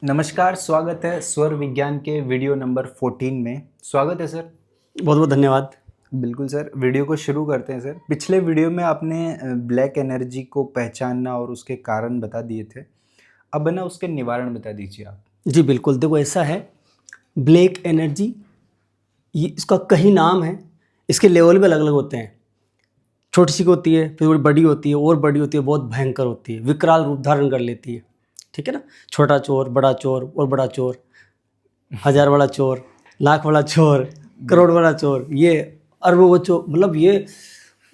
नमस्कार, स्वागत है स्वर विज्ञान के वीडियो नंबर 14 में। स्वागत है सर। बहुत बहुत धन्यवाद। बिल्कुल सर, वीडियो को शुरू करते हैं सर। पिछले वीडियो में आपने ब्लैक एनर्जी को पहचानना और उसके कारण बता दिए थे। अब है ना उसके निवारण बता दीजिए आप। जी बिल्कुल, देखो ऐसा है, ब्लैक एनर्जी ये इसका कई नाम है, इसके लेवल भी अलग अलग होते हैं। छोटी सी होती है, फिर थोड़ी बड़ी होती है, और बड़ी होती है, बहुत भयंकर होती है, विकराल रूप धारण कर लेती है। ठीक है ना, छोटा चोर, बड़ा चोर और बड़ा चोर, 1000 वाला चोर, लाख वाला चोर, करोड़ वाला चोर, ये अरबों वो चोर, मतलब ये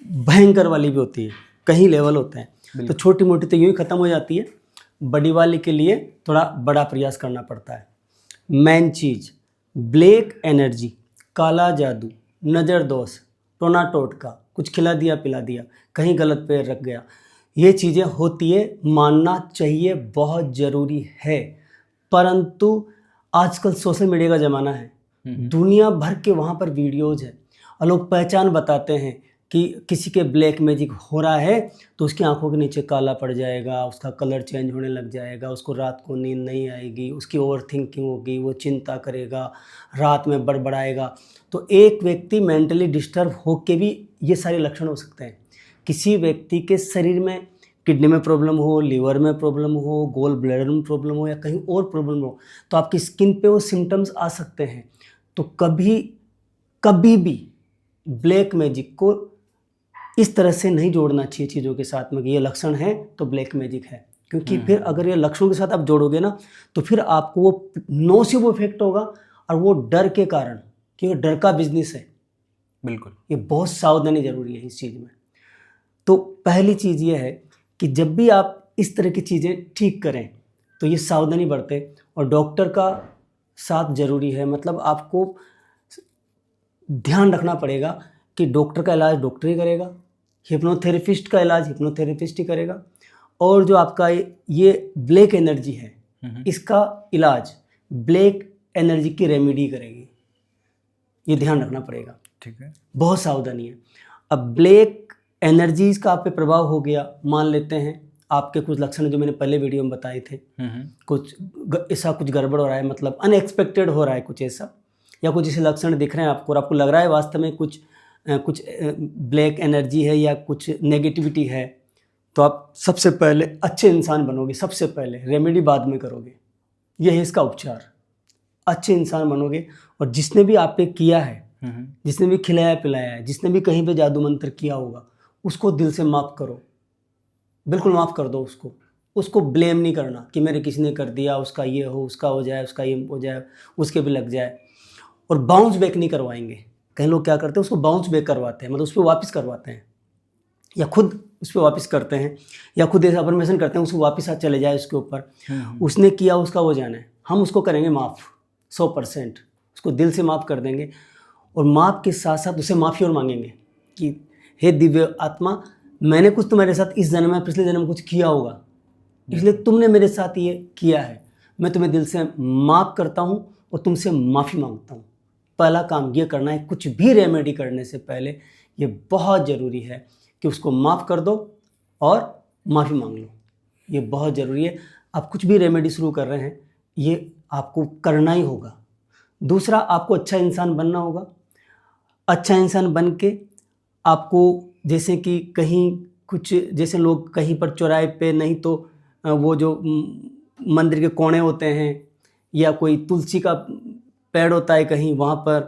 भयंकर वाली भी होती है। कई लेवल होते हैं। तो छोटी मोटी तो यूँ ही ख़त्म हो जाती है, बड़ी वाली के लिए थोड़ा बड़ा प्रयास करना पड़ता है। मेन चीज़ ब्लैक एनर्जी, काला जादू, नज़र दोष, टोना टोटका, कुछ खिला दिया पिला दिया, कहीं गलत पैर रख गया, ये चीज़ें होती है, मानना चाहिए, बहुत ज़रूरी है। परंतु आजकल सोशल मीडिया का ज़माना है, दुनिया भर के वहाँ पर वीडियोज़ है और लोग पहचान बताते हैं कि किसी के ब्लैक मैजिक हो रहा है तो उसकी आंखों के नीचे काला पड़ जाएगा, उसका कलर चेंज होने लग जाएगा, उसको रात को नींद नहीं आएगी, उसकी ओवर थिंकिंग होगी, वो चिंता करेगा, रात में बड़बड़ाएगा। तो एक व्यक्ति मेंटली डिस्टर्ब होकर भी ये सारे लक्षण हो सकते हैं। किसी व्यक्ति के शरीर में किडनी में प्रॉब्लम हो, लीवर में प्रॉब्लम हो, गोल ब्लैडर में प्रॉब्लम हो या कहीं और प्रॉब्लम हो, तो आपकी स्किन पे वो सिम्टम्स आ सकते हैं। तो कभी भी ब्लैक मैजिक को इस तरह से नहीं जोड़ना चाहिए चीज़ों के साथ में कि ये लक्षण है तो ब्लैक मैजिक है, क्योंकि फिर अगर ये लक्षणों के साथ आप जोड़ोगे ना तो फिर आपको वो नोसिव इफेक्ट होगा, और वो डर के कारण, क्योंकि डर का बिजनेस है। बिल्कुल, ये बहुत सावधानी जरूरी है इस चीज़ में। तो पहली चीज़ ये है कि जब भी आप इस तरह की चीज़ें ठीक करें तो ये सावधानी बरतें, और डॉक्टर का साथ ज़रूरी है। मतलब आपको ध्यान रखना पड़ेगा कि डॉक्टर का इलाज डॉक्टर ही करेगा, हिप्नोथेरेपिस्ट का इलाज हिप्नोथेरेपिस्ट ही करेगा, और जो आपका ये ब्लैक एनर्जी है इसका इलाज ब्लैक एनर्जी की रेमेडी करेगी। ये ध्यान रखना पड़ेगा। ठीक है। बहुत सावधानी है। अब ब्लैक एनर्जीज का आप पे प्रभाव हो गया, मान लेते हैं आपके कुछ लक्षण जो मैंने पहले वीडियो में बताए थे, कुछ ऐसा कुछ गड़बड़ हो रहा है, मतलब अनएक्सपेक्टेड हो रहा है कुछ ऐसा, या कुछ ऐसे लक्षण दिख रहे हैं आपको और आपको लग रहा है वास्तव में कुछ ब्लैक एनर्जी है या कुछ नेगेटिविटी है, तो आप सबसे पहले अच्छे इंसान बनोगे। सबसे पहले रेमेडी बाद में करोगे, यह है इसका उपचार। अच्छे इंसान बनोगे, और जिसने भी आप पे किया है, जिसने भी खिलाया पिलाया है, जिसने भी कहीं पे जादू मंत्र किया होगा, उसको दिल से माफ़ करो, बिल्कुल माफ़ कर दो उसको। उसको ब्लेम नहीं करना कि मेरे किसी ने कर दिया, उसका ये हो, उसका हो जाए, उसका ये हो जाए, उसके भी लग जाए। और बाउंस बैक नहीं करवाएंगे। कई लोग क्या करते हैं, उसको बाउंस बैक करवाते हैं, मतलब उस पर वापस करवाते हैं, या खुद उस पर वापस करते हैं, या खुद ऐसा अफर्मेशन करते हैं उसको वापस आ चले जाए उसके ऊपर। उसने किया, उसका वो जाना है, हम उसको करेंगे माफ़ 100%, उसको दिल से माफ़ कर देंगे। और माफ़ के साथ साथ उसे माफ़ी और मांगेंगे कि हे दिव्य आत्मा, मैंने कुछ तुम्हारे साथ इस जन्म में, पिछले जन्म में कुछ किया होगा, इसलिए तुमने मेरे साथ ये किया है, मैं तुम्हें दिल से माफ़ करता हूँ और तुमसे माफ़ी मांगता हूँ। पहला काम ये करना है, कुछ भी रेमेडी करने से पहले ये बहुत ज़रूरी है कि उसको माफ़ कर दो और माफ़ी मांग लो। ये बहुत ज़रूरी है। आप कुछ भी रेमेडी शुरू कर रहे हैं, ये आपको करना ही होगा। दूसरा, आपको अच्छा इंसान बनना होगा। अच्छा इंसान बन के आपको, जैसे कि कहीं कुछ, जैसे लोग कहीं पर चौराहे पे, नहीं तो वो जो मंदिर के कोने होते हैं, या कोई तुलसी का पेड़ होता है कहीं, वहाँ पर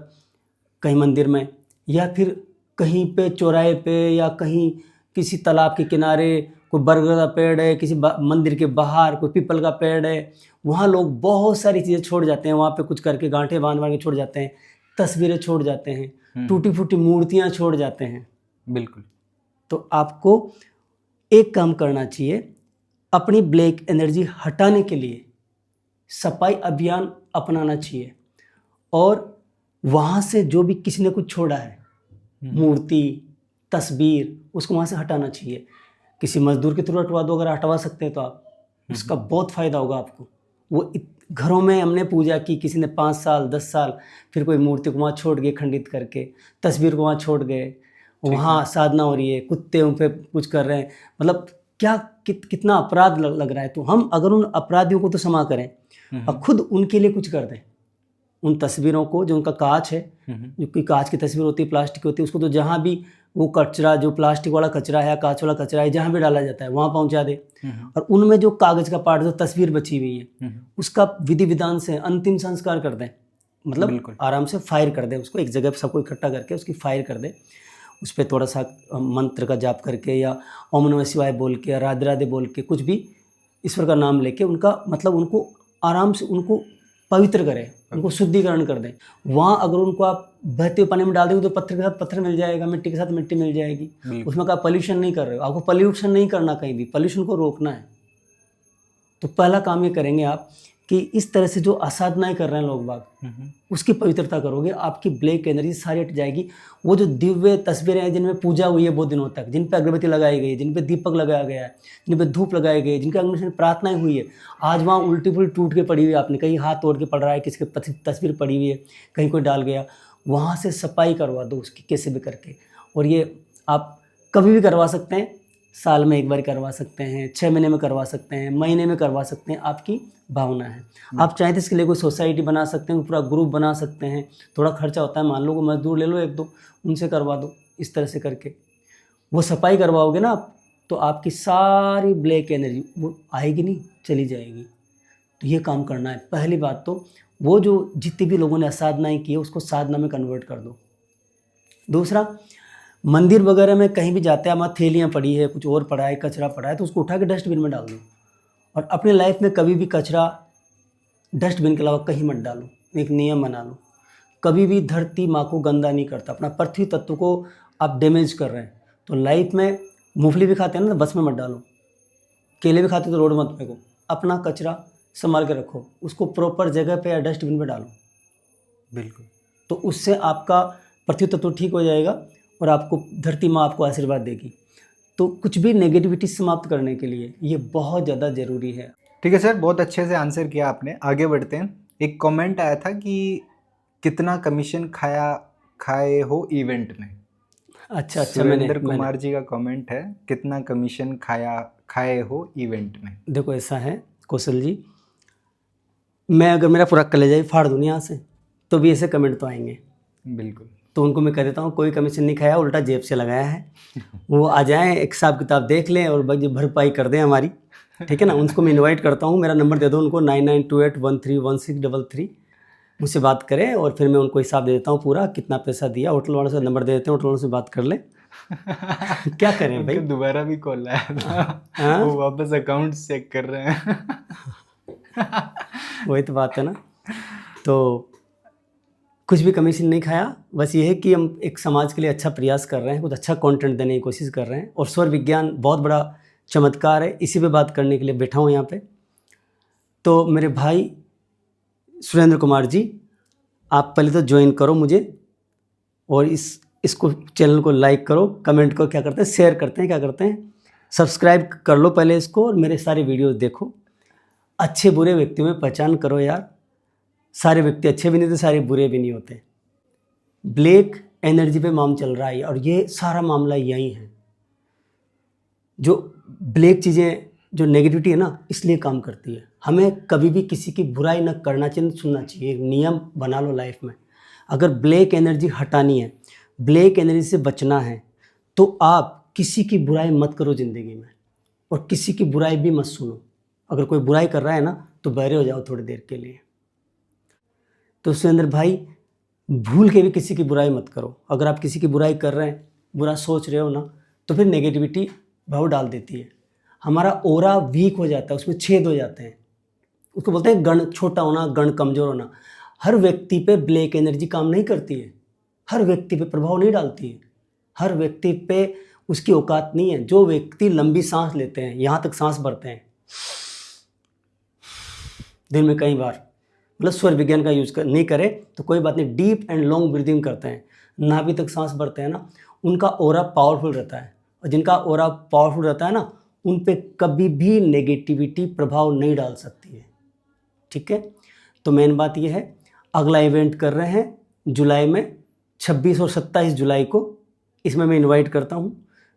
कहीं मंदिर में, या फिर कहीं पे चौराहे पे, या कहीं किसी तालाब के किनारे कोई बरगद का पेड़ है, किसी मंदिर के बाहर कोई पीपल का पेड़ है, वहाँ लोग बहुत सारी चीज़ें छोड़ जाते हैं। वहाँ पे कुछ करके गांठें बांध के छोड़ जाते हैं, तस्वीरें छोड़ जाते हैं, टूटी फूटी मूर्तियाँ छोड़ जाते हैं। बिल्कुल। तो आपको एक काम करना चाहिए, अपनी ब्लैक एनर्जी हटाने के लिए सफाई अभियान अपनाना चाहिए, और वहाँ से जो भी किसी ने कुछ छोड़ा है, मूर्ति, तस्वीर, उसको वहाँ से हटाना चाहिए। किसी मजदूर के थ्रू हटवा दो, अगर हटवा सकते हैं तो आप, उसका बहुत फ़ायदा होगा आपको। वो घरों में हमने पूजा की, किसी ने 5 साल 10 साल, फिर कोई मूर्ति को वहाँ छोड़ गए खंडित करके, तस्वीर को वहाँ छोड़ गए, वहाँ साधना हो रही है, कुत्ते उन पर कुछ कर रहे हैं, मतलब क्या कितना अपराध लग रहा है। तो हम अगर उन अपराधियों को तो क्षमा करें और खुद उनके लिए कुछ कर दें। उन तस्वीरों को, जो उनका कांच है, जो कोई कांच की तस्वीर होती है, प्लास्टिक की होती है, उसको तो जहाँ भी वो कचरा, जो प्लास्टिक वाला कचरा है, कांच वाला कचरा है, जहाँ भी डाला जाता है वहाँ पहुँचा दे। और उनमें जो कागज़ का पार्ट, जो तस्वीर बची हुई है, उसका विधि विधान से अंतिम संस्कार कर दें। मतलब आराम से फायर कर दे उसको, एक जगह पर सबको इकट्ठा करके उसकी फायर कर दे। उस पर थोड़ा सा मंत्र का जाप करके या ओम नमः शिवाय बोल के या राधे राधे बोल के, कुछ भी ईश्वर का नाम लेके उनका मतलब उनको आराम से उनको पवित्र करें, उनको शुद्धिकरण कर दें। वहाँ अगर उनको आप बहते हुए पानी में डाल देंगे तो पत्थर के साथ पत्थर मिल जाएगा, मिट्टी के साथ मिट्टी मिल जाएगी। उसमें का पॉल्यूशन नहीं कर रहे हो, आपको पॉल्यूशन नहीं करना, कहीं भी पॉल्यूशन को रोकना है। तो पहला काम ये करेंगे आप कि इस तरह से जो असाधनाएं कर रहे हैं लोग बाग, उसकी पवित्रता करोगे, आपकी ब्लैक एनर्जी सारी हट जाएगी। वो जो दिव्य तस्वीरें हैं जिनमें पूजा हुई है बहुत दिनों तक, जिन पे अगरबत्ती लगाई गई है, जिन पे दीपक लगाया गया है, जिन पे धूप लगाए गए, जिनके अग्नि में प्रार्थनाएं हुई है, आज वहाँ उल्टी पुल्टी टूट के पड़ी हुई है, आपने कहीं हाथ तोड़ के पड़ रहा है, किसी की तस्वीर पड़ी हुई है, कहीं कोई डाल गया, वहाँ से सफाई करवा दो उसकी कैसे भी करके। और ये आप कभी भी करवा सकते हैं, साल में एक बार करवा सकते हैं, 6 महीने में करवा सकते हैं, महीने में करवा सकते हैं, आपकी भावना है। आप चाहें तो इसके लिए कोई सोसाइटी बना सकते हैं, पूरा ग्रुप बना सकते हैं। थोड़ा खर्चा होता है, मान लो को मजदूर ले लो 1-2, उनसे करवा दो। इस तरह से करके वो सफाई करवाओगे ना आप, तो आपकी सारी ब्लैक एनर्जी वो आएगी नहीं, चली जाएगी। तो ये काम करना है। पहली बात तो वो जो जितने भी लोगों ने असाधनाएँ की है उसको साधना में कन्वर्ट कर दो। दूसरा, मंदिर वगैरह में कहीं भी जाते हैं, हमारी थैलियाँ पड़ी है, कुछ और पड़ा है, कचरा पड़ा है, तो उसको उठा के डस्टबिन में डाल दो। और अपने लाइफ में कभी भी कचरा डस्टबिन के अलावा कहीं मत डालो। एक नियम बना लो, कभी भी धरती माँ को गंदा नहीं करता, अपना पृथ्वी तत्व को आप डैमेज कर रहे हैं। तो लाइफ में मूंगफली भी खाते हैं ना, तो बस में मत डालो, केले भी खाते तो रोड मत फेंको। अपना कचरा संभाल के रखो, उसको प्रॉपर जगह पे या डस्टबिन में डालो। बिल्कुल। तो उससे आपका पृथ्वी तत्व ठीक हो जाएगा और आपको धरती माँ आपको आशीर्वाद देगी। तो कुछ भी नेगेटिविटी समाप्त करने के लिए ये बहुत ज़्यादा ज़रूरी है। ठीक है सर, बहुत अच्छे से आंसर किया आपने। आगे बढ़ते हैं। एक कमेंट आया था कि कितना कमीशन खाए हो इवेंट में। अच्छा, सुरेंद्र कुमार जी का कमेंट है, कितना कमीशन खाए हो इवेंट में। देखो ऐसा है कौशल जी, मैं अगर मेरा पूरा कलेजा ही फाड़ दूँ यहाँ से तो भी ऐसे कमेंट तो आएंगे। बिल्कुल। तो उनको मैं कह देता हूँ कोई कमीशन नहीं खाया, उल्टा जेब से लगाया है। वो आ जाएं, एक हिसाब किताब देख लें और भरपाई कर दें हमारी, ठीक है ना। उनको मैं इनवाइट करता हूँ, मेरा नंबर दे दो उनको 9928131633, मुझसे बात करें और फिर मैं उनको हिसाब दे देता हूँ पूरा, कितना पैसा दिया। होटल वालों से नंबर दे देते हैं, होटल वालों से बात कर लें। क्या करें भाई, दोबारा भी कॉल आया था, वो वापस अकाउंट चेक कर रहे हैं। वही तो बात है ना। तो कुछ भी कमीशन नहीं खाया, बस ये है कि हम एक समाज के लिए अच्छा प्रयास कर रहे हैं, कुछ अच्छा कंटेंट देने की कोशिश कर रहे हैं। और स्वर विज्ञान बहुत बड़ा चमत्कार है, इसी पे बात करने के लिए बैठा हूँ यहाँ पे। तो मेरे भाई सुरेंद्र कुमार जी, आप पहले तो ज्वाइन करो मुझे और इसको चैनल को लाइक करो, कमेंट को क्या करते हैं, शेयर करते हैं, क्या करते हैं, सब्सक्राइब कर लो पहले इसको, और मेरे सारे वीडियोज़ देखो। अच्छे बुरे व्यक्तियों में पहचान करो यार, सारे व्यक्ति अच्छे भी नहीं होते, सारे बुरे भी नहीं होते। ब्लैक एनर्जी पे मामला चल रहा है और ये सारा मामला यही है। जो ब्लैक चीज़ें, जो नेगेटिविटी है ना, इसलिए काम करती है। हमें कभी भी किसी की बुराई न करना चाहिए, न सुनना चाहिए। एक नियम बना लो लाइफ में, अगर ब्लैक एनर्जी हटानी है, ब्लैक एनर्जी से बचना है, तो आप किसी की बुराई मत करो ज़िंदगी में, और किसी की बुराई भी मत सुनो। अगर कोई बुराई कर रहा है ना, तो बहरे हो जाओ थोड़ी देर के लिए। तो सुरेंद्र भाई, भूल के भी किसी की बुराई मत करो। अगर आप किसी की बुराई कर रहे हैं, बुरा सोच रहे हो ना, तो फिर नेगेटिविटी भाव डाल देती है। हमारा ओरा वीक हो जाता है, उसमें छेद हो जाते हैं। उसको बोलते हैं गण छोटा होना, गण कमज़ोर होना। हर व्यक्ति पे ब्लैक एनर्जी काम नहीं करती है, हर व्यक्ति पे प्रभाव नहीं डालती है, हर व्यक्ति पे उसकी औकात नहीं है। जो व्यक्ति लंबी सांस लेते हैं, यहाँ तक सांस भरते हैं दिन में कई बार, मतलब स्वर विज्ञान का यूज नहीं करें तो कोई बात नहीं, डीप एंड लॉन्ग ब्रीदिंग करते हैं, नाभि तक सांस भरते हैं ना, उनका ऑरा पावरफुल रहता है। और जिनका ऑरा पावरफुल रहता है ना, उन पे कभी भी नेगेटिविटी प्रभाव नहीं डाल सकती है, ठीक है। तो मेन बात ये है, अगला इवेंट कर रहे हैं जुलाई में, 26 और 27 जुलाई को। इसमें मैं इनवाइट करता हूँ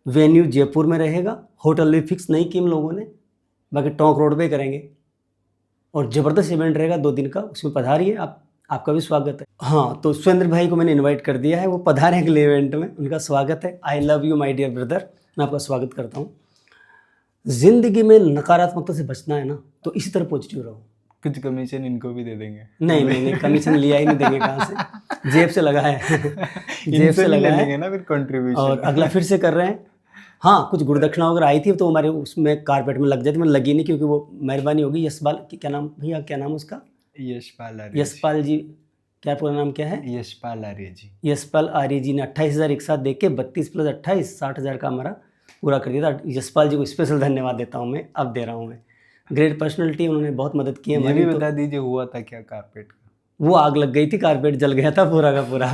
वेन्यू जयपुर में रहेगा, होटल भी फिक्स नहीं की हम लोगों ने, बाकी टोंक रोड पे करेंगे और ज़बरदस्त इवेंट रहेगा 2 दिन का, उसमें पधारिए आप, आपका भी स्वागत है। हाँ, तो सुरेंद्र भाई को मैंने इनवाइट कर दिया है, वो पधारे अगले इवेंट में, उनका स्वागत है। I love you my dear brother, मैं आपका स्वागत करता हूँ। ज़िंदगी में नकारात्मकता से बचना है ना, तो इसी तरह पॉजिटिव रहो। कुछ कमीशन इनको भी दे देंगे? नहीं, कमीशन लिया ही नहीं, देंगे कहाँ से, जेब से लगा है जेब से लगा है ना फिर कंट्रीब्यूशन। और अगला फिर से कर रहे हैं। हाँ, कुछ गुरुदक्षिणा वगैरह आई थी तो हमारे उसमें कारपेट में लग जाती, मैंने लगी नहीं क्योंकि वो मेहरबानी होगी। यशपाल, क्या नाम भैया, क्या नाम उसका? यशपाल जी, क्या पूरा नाम क्या है? यशपाल आर्य जी। यशपाल आर्य जी ने 28,000 एक साथ दे के 32 + 28 60,000 का हमारा पूरा कर दिया था। यशपाल जी को स्पेशल धन्यवाद देता हूँ मैं, अब दे रहा हूँ मैं। ग्रेट पर्सनैलिटी, उन्होंने बहुत मदद की है ये हमारी। भी बता दीजिए हुआ था क्या कारपेट का? वो आग लग गई थी, कारपेट जल गया था पूरा का पूरा।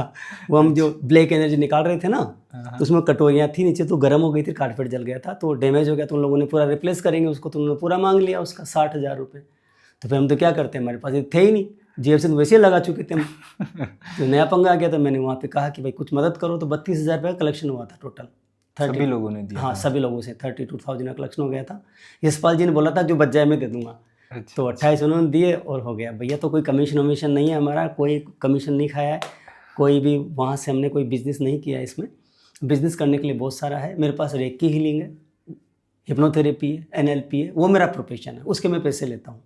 वो हम जो ब्लैक एनर्जी निकाल रहे थे ना, तो उसमें कटोरियाँ थी नीचे, तो गर्म हो गई थी, कारपेट जल गया था, तो डैमेज हो गया। तो उन लोगों ने पूरा रिप्लेस करेंगे उसको, तो उन्होंने पूरा मांग लिया उसका 60,000 रुपये। तो फिर हम तो क्या करते हैं, हमारे पास थे ही नहीं, जेब से तो वैसे ही लगा चुके थे हम। तो नया पंगा आ गया, तो मैंने वहाँ पे कहा कि भाई कुछ मदद करो, तो 32,000 रुपये का कलेक्शन हुआ था टोटल। सभी लोगों ने दिया? हाँ, सभी लोगों से 32,000 का कलेक्शन हो गया था। यशपाल जी ने बोला था जो बच जाए मैं दे दूँगा। तो 28 उन्होंने दिए और हो गया। भैया तो कोई कमीशन वमीशन नहीं है हमारा, कोई कमीशन नहीं खाया है, कोई भी वहाँ से हमने कोई बिज़नेस नहीं किया है। इसमें बिज़नेस करने के लिए बहुत सारा है। मेरे पास रेकी हीलिंग है, हिप्नोथेरेपी है, NLP है, वो मेरा प्रोफेशन है, उसके मैं पैसे लेता हूँ।